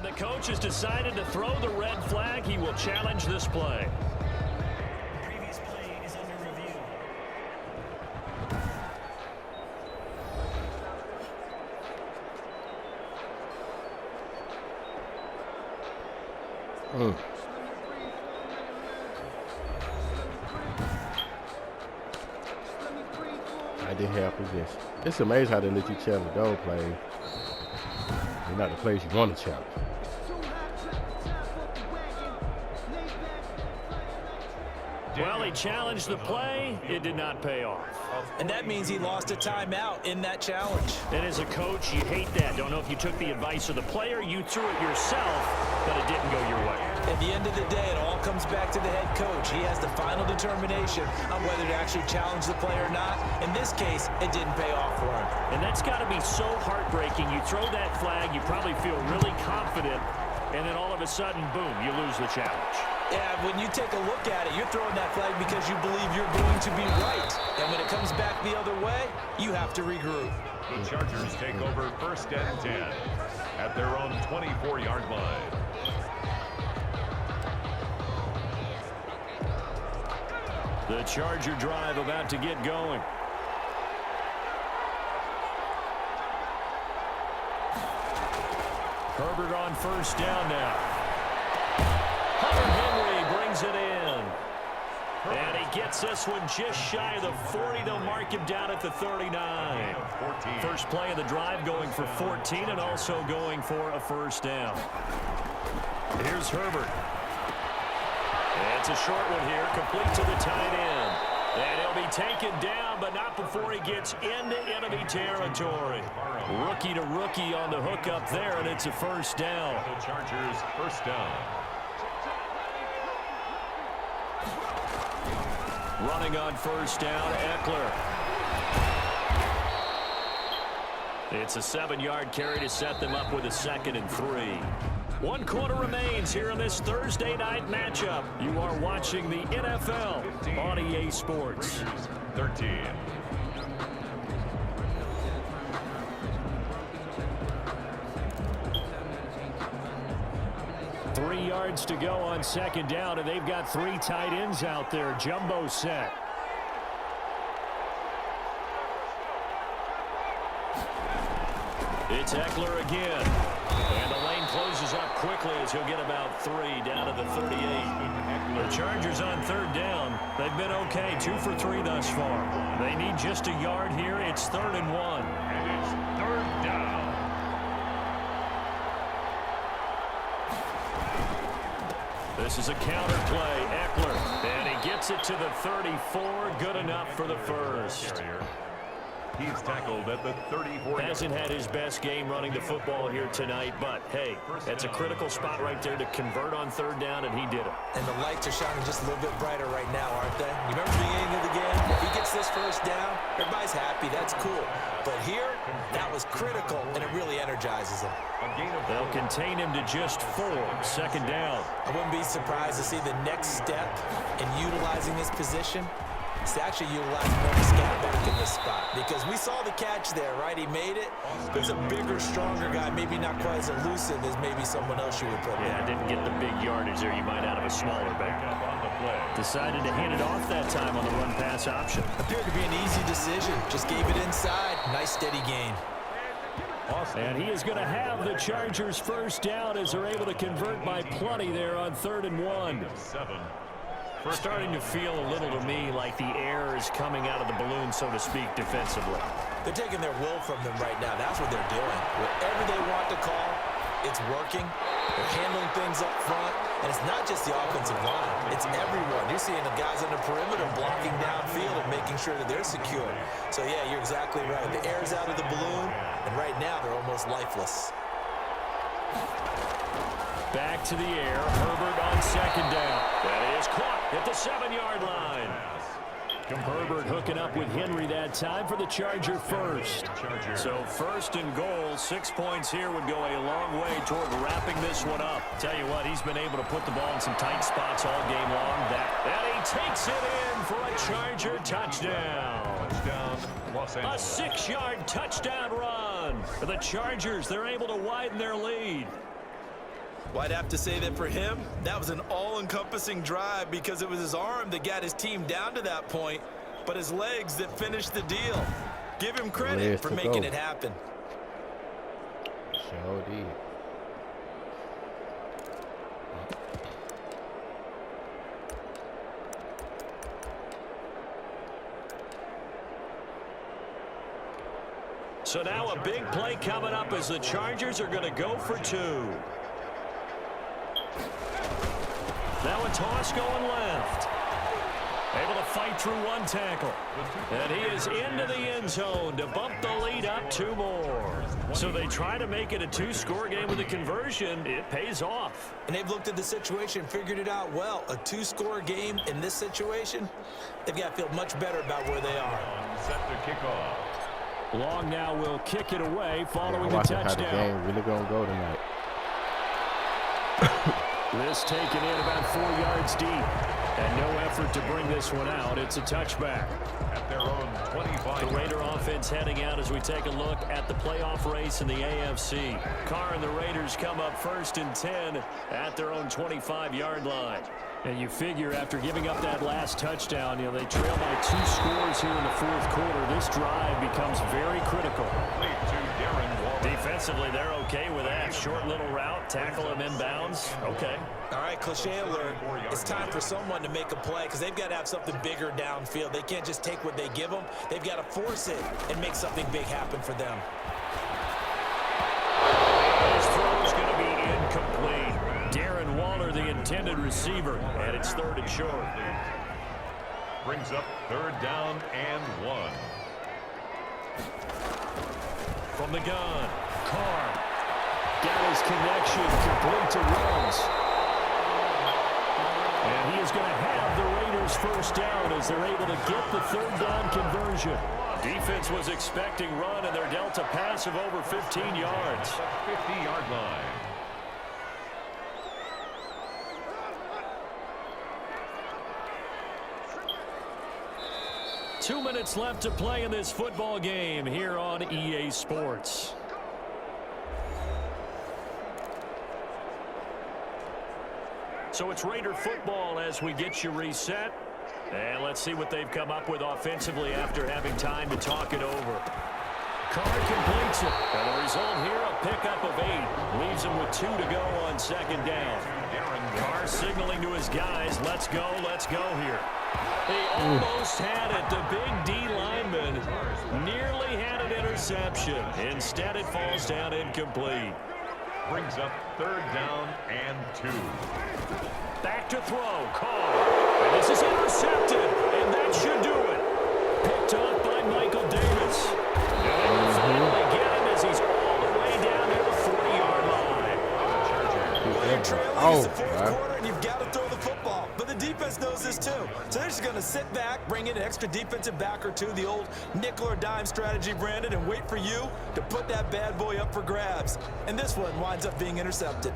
the coach has decided to throw the red flag. He will challenge this play. The previous play is under review. I did have possession. It's amazing how they let you challenge those plays. They're not the plays you want to challenge. Well, he challenged the play. It did not pay off. And that means he lost a timeout in that challenge. And as a coach, you hate that. Don't know if you took the advice of the player, you threw it yourself, but it didn't go your way. At the end of the day, it all comes back to the head coach. He has the final determination on whether to actually challenge the play or not. In this case, it didn't pay off for him. And that's got to be so heartbreaking. You throw that flag, you probably feel really confident, and then all of a sudden, boom, you lose the challenge. Yeah, when you take a look at it, you're throwing that flag because you believe you're going to be right. And when it comes back the other way, you have to regroup. The Chargers take over 1st and 10 at their own 24-yard line. The Charger drive about to get going. Herbert on 1st down now. Henry brings it in. And he gets this one just shy of the 40. They'll mark him down at the 39. First play of the drive going for 14 and also going for a 1st down. Here's Herbert. It's a short one here, complete to the tight end. And he'll be taken down, but not before he gets into enemy territory. Rookie to rookie on the hook up there, and it's a 1st down. The Chargers 1st down. Running on 1st down, Eckler. It's a 7-yard carry to set them up with a 2nd and 3. 1 quarter remains here in this Thursday night matchup. You are watching the NFL on EA Sports. 13. Three yards to go on 2nd down, and they've got 3 tight ends out there. Jumbo set. It's Eckler again. And the lane closes up quickly as he'll get about 3 down to the 38. The Chargers on 3rd down. They've been okay, 2 for 3 thus far. They need just a yard here. It's 3rd and 1. And it's 3rd down. This is a counter play. Eckler. And he gets it to the 34. Good enough for the 1st. He's tackled at the 34. Hasn't had his best game running the football here tonight, but hey, that's a critical spot right there to convert on 3rd down, and he did it. And the lights are shining just a little bit brighter right now, aren't they? You remember the beginning of the game? If he gets this 1st down, everybody's happy. That's cool. But here, that was critical, and it really energizes him. They'll contain him to just 4. 2nd down. I wouldn't be surprised to see the next step in utilizing this position. It's actually utilizing another scat back in this spot because we saw the catch there, right? He made it. There's a bigger, stronger guy, maybe not quite as elusive as maybe someone else you would put Yeah, didn't get the big yardage there you might out of a smaller back. Decided to hand it off that time on the run-pass option. Appeared to be an easy decision. Just gave it inside. Nice, steady gain. And he is going to have the Chargers 1st down as they're able to convert by plenty there on 3rd and 1. Starting to feel a little to me like the air is coming out of the balloon, so to speak, defensively. They're taking their will from them right now. That's what they're doing. Whatever they want to call, it's working. They're handling things up front. And it's not just the offensive line. It's everyone. You're seeing the guys on the perimeter blocking downfield and making sure that they're secure. So, yeah, you're exactly right. The air's out of the balloon, and right now they're almost lifeless. Back to the air. Herbert on 2nd down. That is caught at the 7-yard line. Herbert hooking up with Henry that time for the Charger 1st. So 1st and goal, 6 points here would go a long way toward wrapping this one up. Tell you what, he's been able to put the ball in some tight spots all game long. And he takes it in for a Charger touchdown. A 6-yard touchdown run for the Chargers. They're able to widen their lead. Well, I'd have to say that for him, that was an all-encompassing drive because it was his arm that got his team down to that point, but his legs that finished the deal. Give him credit for making it happen. Sure did. So now a big play coming up as the Chargers are going to go for 2. Now a toss going left. Able to fight through one tackle. And he is into the end zone to bump the lead up 2 more. So they try to make it a 2-score game with a conversion. It pays off. And they've looked at the situation and figured it out well. A 2-score game in this situation, they've got to feel much better about where they are. Set to kick off. Long now will kick it away following the How the touchdown. game really gonna go tonight. This taken in about 4 yards deep. And no effort to bring this one out. It's a touchback. At their own 25. The Raider offense heading out as we take a look at the playoff race in the AFC. Carr and the Raiders come up 1st and 10 at their own 25-yard line. And you figure after giving up that last touchdown, they trail by 2 scores here in the 4th quarter. This drive becomes very critical. Defensively, they're okay with that. Short little route, tackle him inbounds. Okay. All right, cliche alert. It's time for someone to make a play because they've got to have something bigger downfield. They can't just take what they give them. They've got to force it and make something big happen for them. This throw is going to be incomplete. Darren Waller, the intended receiver, and it's 3rd and short. Brings up 3rd down and 1. From the gun, Carr got his connection, complete to Ruggs. And he is going to have the Raiders 1st down as they're able to get the 3rd down conversion. Defense was expecting run, and they're dealt a pass of over 15 yards. 50-yard line. Two minutes left to play in this football game here on EA Sports. So it's Raider football as we get you reset. And let's see what they've come up with offensively after having time to talk it over. Carr completes it. And the result here, a pickup of 8. Leaves him with 2 to go on 2nd down. Carr signaling to his guys, let's go here. He almost had it. The big D lineman nearly had an interception. Instead, it falls down incomplete. Brings up 3rd down and 2. Back to throw. Carr. And this is intercepted. And that should do it. Picked up by Michael Davis. And they will finally get him as he's all the way down near the 40-yard line. Well, you're trailing. It's the 4th quarter, and you've got to throw the football. But the defense knows this too. So they're just going to sit back, bring in an extra defensive back or 2, the old nickel or dime strategy, Brandon, and wait for you to put that bad boy up for grabs. And this one winds up being intercepted.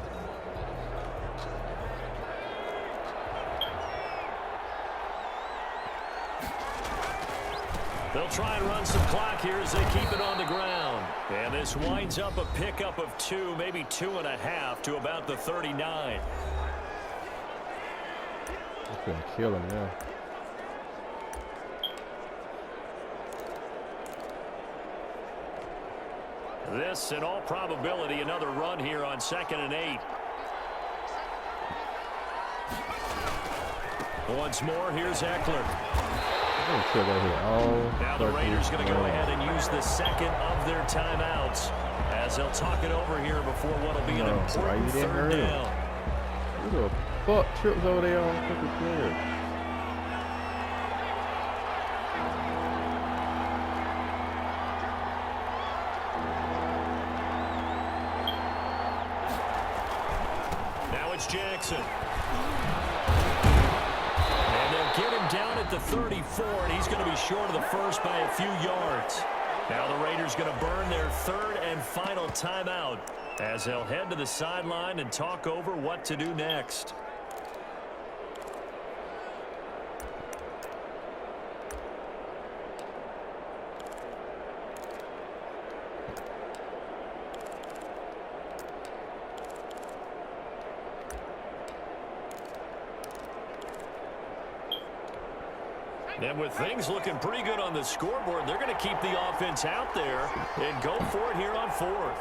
They'll try and run some clock here as they keep it on the ground. And this winds up a pickup of 2, maybe 2.5 to about the 39. That's gonna kill him now. This, in all probability, another run here on 2nd and 8. Once more, here's Eckler. Now the Raiders going to go ahead and use the 2nd of their timeouts as they'll talk it over here before what will be an important 3rd down. Who the fuck trips over there on fucking player? Now it's Jackson. Get him down at the 34, and he's going to be short of the 1st by a few yards. Now the Raiders going to burn their 3rd and final timeout as they'll head to the sideline and talk over what to do next. And with things looking pretty good on the scoreboard, they're going to keep the offense out there and go for it here on 4th.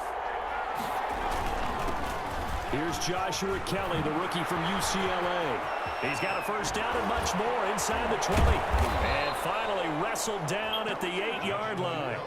Here's Joshua Kelly, the rookie from UCLA. He's got a first down and much more inside the 20. And finally wrestled down at the 8-yard line.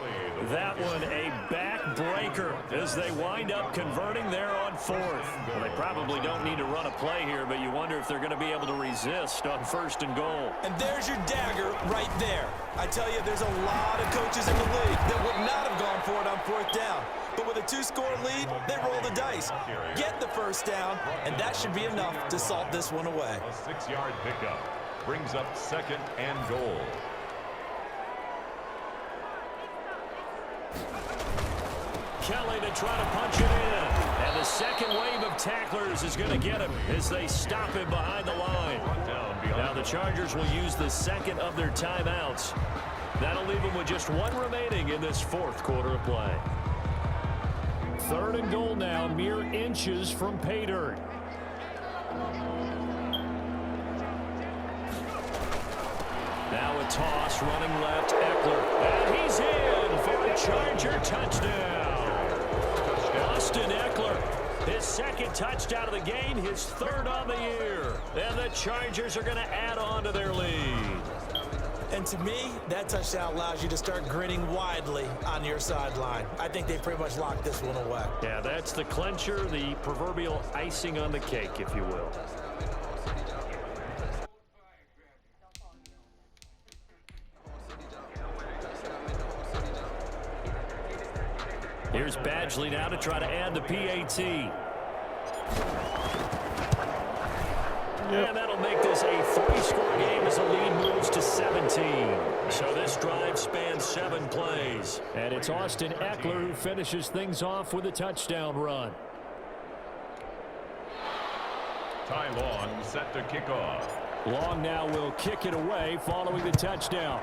That one a backbreaker as they wind up converting there on 4th. Well, they probably don't need to run a play here, but you wonder if they're going to be able to resist on 1st and goal. And there's your dagger right there. I tell you, there's a lot of coaches in the league that would not have gone for it on 4th down. But with a 2-score lead, they roll the dice. Get the first down, and that should be enough to salt this one away. A 6-yard pickup brings up 2nd and goal. Kelly to try to punch it in. And the second wave of tacklers is going to get him as they stop him behind the line. Now the Chargers will use the second of their timeouts. That'll leave them with just one remaining in this 4th quarter of play. 3rd and goal now, mere inches from pay dirt. Now a toss, running left, Eckler. And he's in for a Charger touchdown. Austin Eckler, his 2nd touchdown of the game, his 3rd on the year. And the Chargers are going to add on to their lead. And to me, that touchdown allows you to start grinning widely on your sideline. I think they pretty much locked this one away. Yeah, that's the clincher, the proverbial icing on the cake, if you will. Here's Badgley now to try to add the PAT. And that'll make this a 3-score game as the lead moves to 17. So this drive spans 7 plays. And it's Austin Eckler who finishes things off with a touchdown run. Ty Long set to kick off. Long now will kick it away following the touchdown.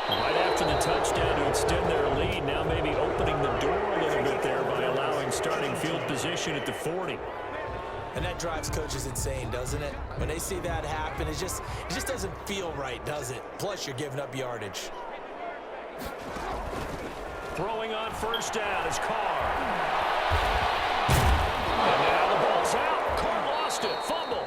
Right after the touchdown to extend their lead, now maybe opening the door a little bit there by allowing starting field position at the 40. And that drives coaches insane, doesn't it? When they see that happen, it just doesn't feel right, does it? Plus, you're giving up yardage. Throwing on 1st down is Carr. And now the ball's out. Carr lost it. Fumble.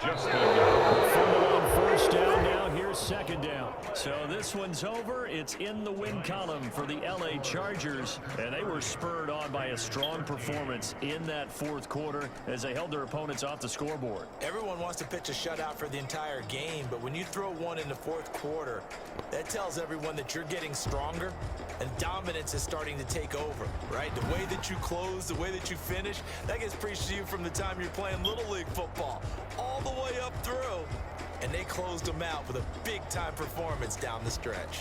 Just Fumble on 1st down. Now here's 2nd down. So this one's over. It's in the win column for the LA Chargers. And they were spurred on by a strong performance in that 4th quarter as they held their opponents off the scoreboard. Everyone wants to pitch a shutout for the entire game, but when you throw one in the 4th quarter, that tells everyone that you're getting stronger and dominance is starting to take over, right? The way that you close, the way that you finish, that gets preached to you from the time you're playing Little League football all the way up through. And they closed them out with a big-time performance down the stretch.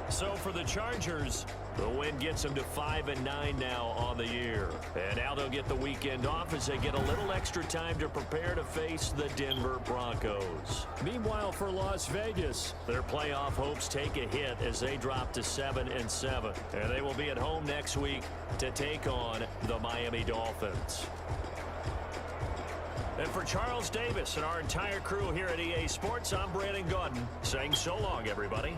So for the Chargers, the win gets them to 5-9 now on the year. And now they'll get the weekend off as they get a little extra time to prepare to face the Denver Broncos. Meanwhile, for Las Vegas, their playoff hopes take a hit as they drop to 7-7. And they will be at home next week to take on the Miami Dolphins. And for Charles Davis and our entire crew here at EA Sports, I'm Brandon Gaudin saying so long, everybody.